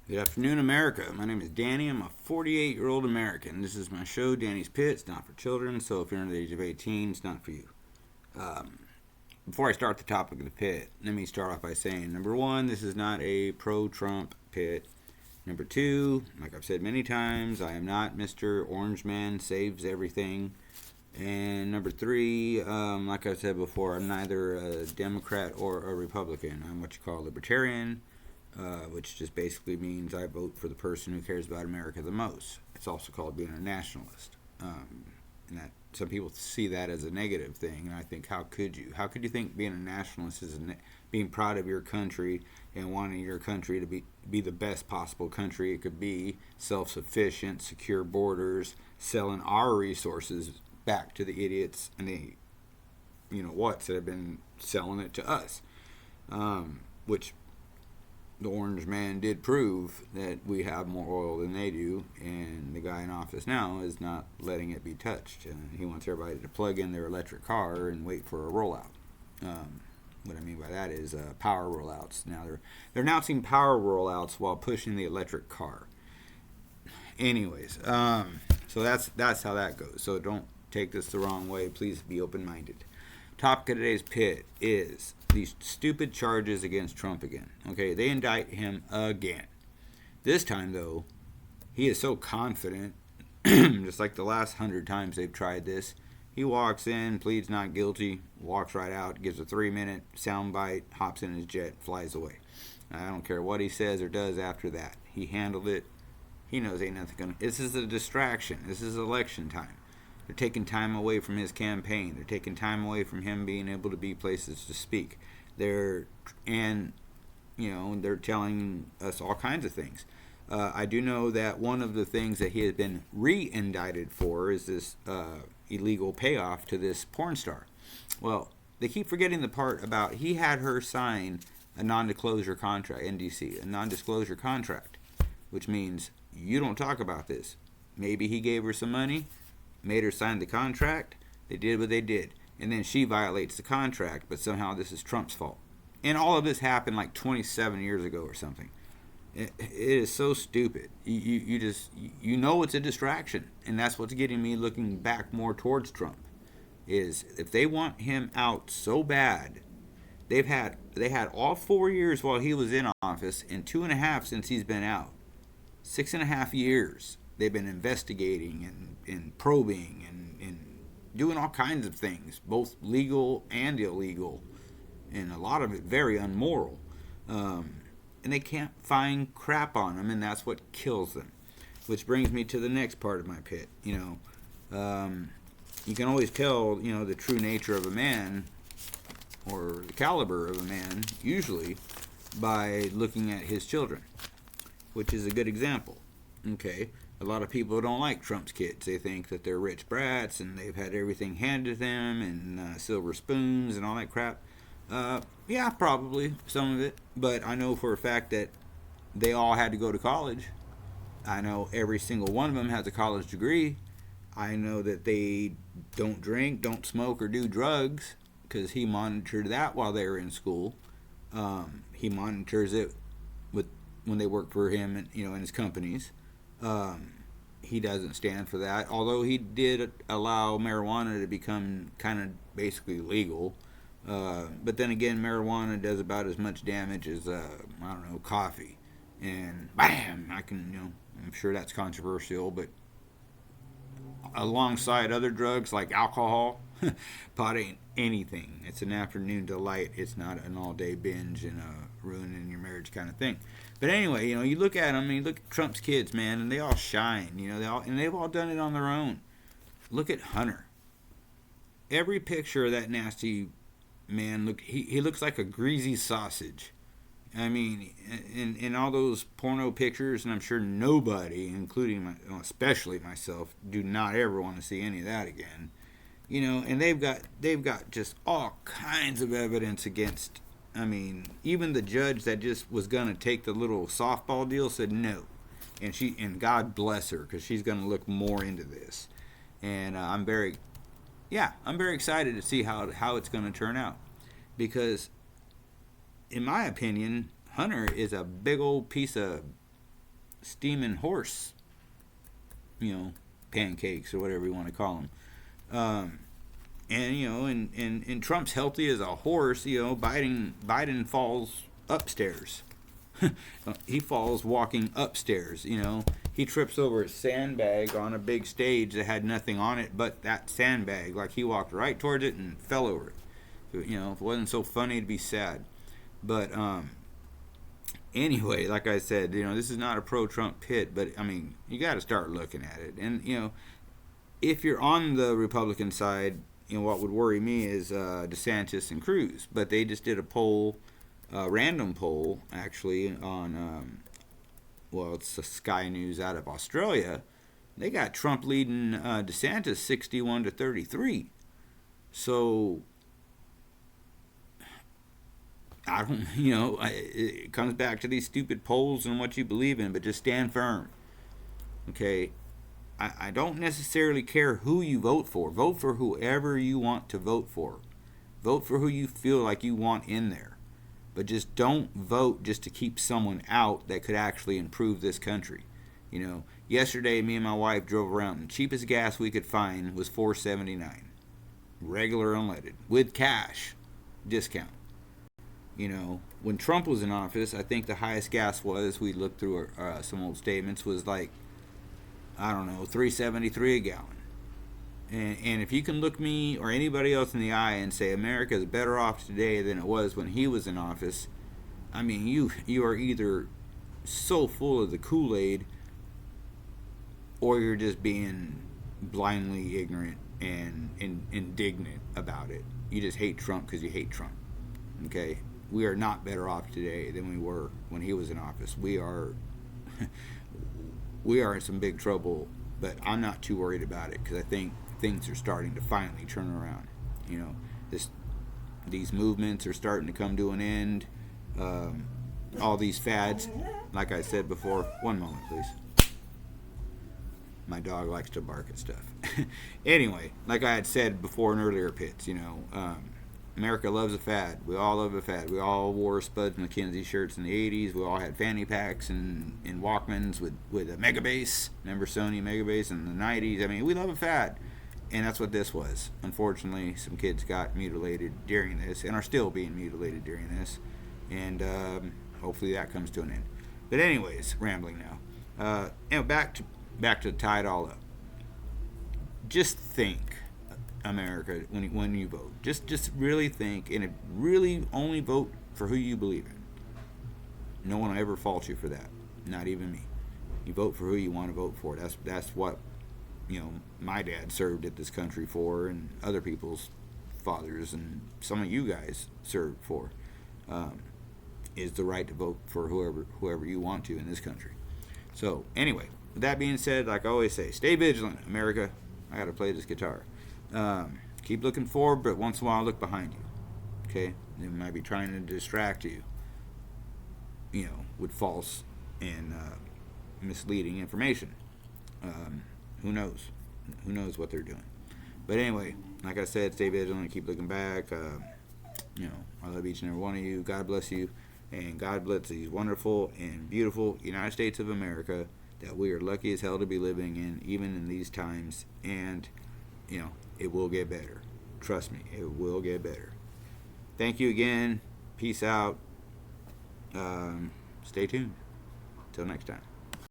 Good afternoon, America. My name is Danny. I'm a 48-year-old American. This is my show, Danny's Pit. It's not for children, so if you're under the age of 18, it's not for you. Um, Before I start the topic of the pit, let me start off by saying, number one, this is not a pro-Trump pit. Number two, like I've said many times, I am not Mr. Orange Man Saves Everything. And number three, like I said before, I'm neither a Democrat or a Republican. I'm what you call a libertarian, which just basically means I vote for the person who cares about America the most. It's also called being a nationalist. And that some people see that as a negative thing, and I think, how could you? How could you think being a nationalist is being proud of your country and wanting your country to be the best possible country it could be, self-sufficient, secure borders, selling our resources back to the idiots and the whats that have been selling it to us, which the Orange Man did prove that we have more oil than they do, and the guy in office now is not letting it be touched. He wants everybody to plug in their electric car and wait for a rollout. What I mean by that is power rollouts. Now they're announcing power rollouts while pushing the electric car. Anyways, so that's how that goes. So don't take this the wrong way. Please be open-minded. Topic of today's pit is these stupid charges against Trump again. Okay, they indict him again. This time, though, he is so confident, just like the last 100 times they've tried this. He walks in, pleads not guilty, walks right out, gives a 3-minute soundbite, hops in his jet, flies away. I don't care what he says or does after that. He handled it. He knows ain't nothing gonna. This is a distraction. This is election time. They're taking time away from his campaign. They're taking time away from him being able to be places to speak. They're telling us all kinds of things. I do know that one of the things that he has been re-indicted for is this illegal payoff to this porn star. Well, they keep forgetting the part about he had her sign a non-disclosure contract, NDC, a non-disclosure contract, which means you don't talk about this. Maybe he gave her some money, made her sign the contract. They did what they did. And then she violates the contract, but somehow this is Trump's fault. And all of this happened like 27 years ago or something. It is so stupid. You know it's a distraction. And that's what's getting me looking back more towards Trump. Is if they want him out so bad, they had all 4 years while he was in office and 2.5 since he's been out. 6.5 years they've been investigating and probing and doing all kinds of things, both legal and illegal, and a lot of it very unmoral. And they can't find crap on them, and that's what kills them. Which brings me to the next part of my pit. You can always tell, the true nature of a man or the caliber of a man, usually, by looking at his children, which is a good example. Okay, a lot of people don't like Trump's kids. They think that they're rich brats and they've had everything handed to them and silver spoons and all that crap. Yeah, probably some of it, but I know for a fact that they all had to go to college. I know every single one of them has a college degree. I know that they don't drink, don't smoke, or do drugs because he monitored that while they were in school. He monitors it when they work for him, in his companies. He doesn't stand for that, although he did allow marijuana to become kind of basically legal. But then again, marijuana does about as much damage as coffee. And bam, I'm sure that's controversial, but alongside other drugs like alcohol, pot ain't anything. It's an afternoon delight. It's not an all-day binge and ruining your marriage kind of thing. But anyway, you look at them, you look at Trump's kids, man, and they all shine. They've all done it on their own. Look at Hunter. Every picture of that nasty man, he looks like a greasy sausage. I mean, in all those porno pictures, and I'm sure nobody, including especially myself, do not ever want to see any of that again. And they've got just all kinds of evidence against. I mean, even the judge that just was gonna take the little softball deal said no, and God bless her because she's gonna look more into this, and I'm very excited to see how it's gonna turn out, because in my opinion, Hunter is a big old piece of steaming horse, pancakes or whatever you want to call them. And Trump's healthy as a horse. Biden falls upstairs. He falls walking upstairs. He trips over a sandbag on a big stage that had nothing on it but that sandbag. Like he walked right towards it and fell over it. If it wasn't so funny, it'd be sad. But anyway, like I said, this is not a pro-Trump pit, but I mean, you got to start looking at it. And if you're on the Republican side, what would worry me is DeSantis and Cruz. But they just did a poll, random poll, actually, on, it's the Sky News out of Australia. They got Trump leading DeSantis 61-33. So, I don't, it comes back to these stupid polls and what you believe in, but just stand firm. Okay? I don't necessarily care who you vote for. Vote for whoever you want to vote for. Vote for who you feel like you want in there. But just don't vote just to keep someone out that could actually improve this country. Yesterday me and my wife drove around and the cheapest gas we could find was $4.79. Regular unleaded. With cash. Discount. When Trump was in office, I think the highest gas was, we looked through some old statements, was like, I don't know, $3.73 a gallon. And if you can look me or anybody else in the eye and say America is better off today than it was when he was in office, I mean, you are either so full of the Kool-Aid or you're just being blindly ignorant and indignant about it. You just hate Trump because you hate Trump. Okay? We are not better off today than we were when he was in office. We are in some big trouble, but I'm not too worried about it because I think things are starting to finally turn around. These movements are starting to come to an end. All these fads, like I said before. One moment, please. My dog likes to bark at stuff. Anyway, like I had said before in earlier pits, America loves a fad. We all love a fad. We all wore Spuds McKenzie shirts in the 80s. We all had fanny packs and Walkmans with a mega bass. Remember Sony mega bass in the 90s? I mean, we love a fad. And that's what this was. Unfortunately, some kids got mutilated during this and are still being mutilated during this. And hopefully that comes to an end. But anyways, rambling now. Back to tie it all up. Just think, America, when you vote. Just really think, and really only vote for who you believe in. No one will ever fault you for that. Not even me. You vote for who you want to vote for. That's what my dad served at this country for, and other people's fathers and some of you guys served for. Is the right to vote for whoever you want to in this country. So anyway, with that being said, like I always say, stay vigilant, America. I gotta play this guitar. Keep looking forward, but once in a while look behind you. Okay? They might be trying to distract you, with false and misleading information. Who knows? Who knows what they're doing? But anyway, like I said, stay vigilant, keep looking back. I love each and every one of you. God bless you. And God bless these wonderful and beautiful United States of America that we are lucky as hell to be living in, even in these times. And, it will get better. Trust me, it will get better. Thank you again. Peace out. Stay tuned. Till next time.